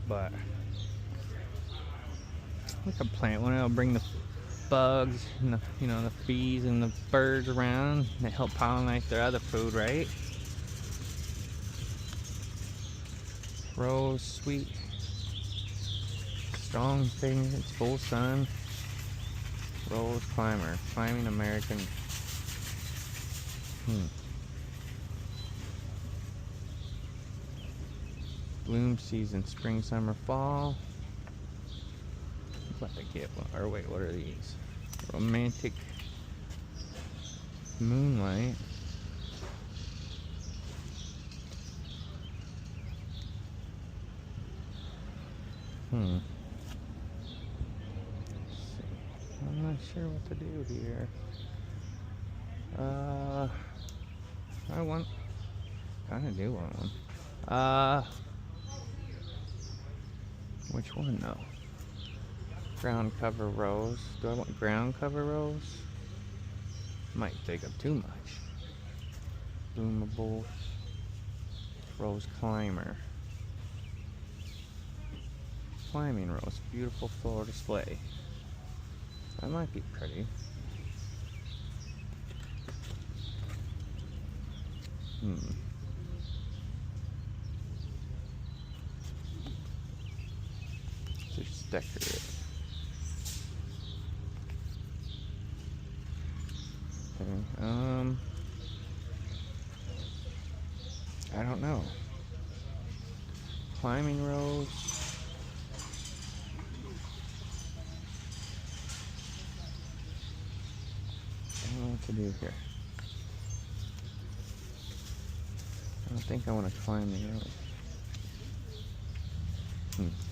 but we could plant one. It'll bring the bugs and the bees and the birds around. They help pollinate their other food, right? Rose, sweet, strong thing. It's full sun. Rose climber, climbing American. Bloom season, spring, summer, fall. Let me get one. Or wait, what are these? Romantic moonlight. I'm not sure what to do here. I want. Kinda do want one. Which one though? Ground cover rose. Do I want ground cover rose? Might take up too much. Bloomable rose climber. Climbing rose. Beautiful floral display. That might be pretty. Just decorate. Okay, I don't know. Climbing rose. I don't know what to do here. I don't think I want to climb the rose.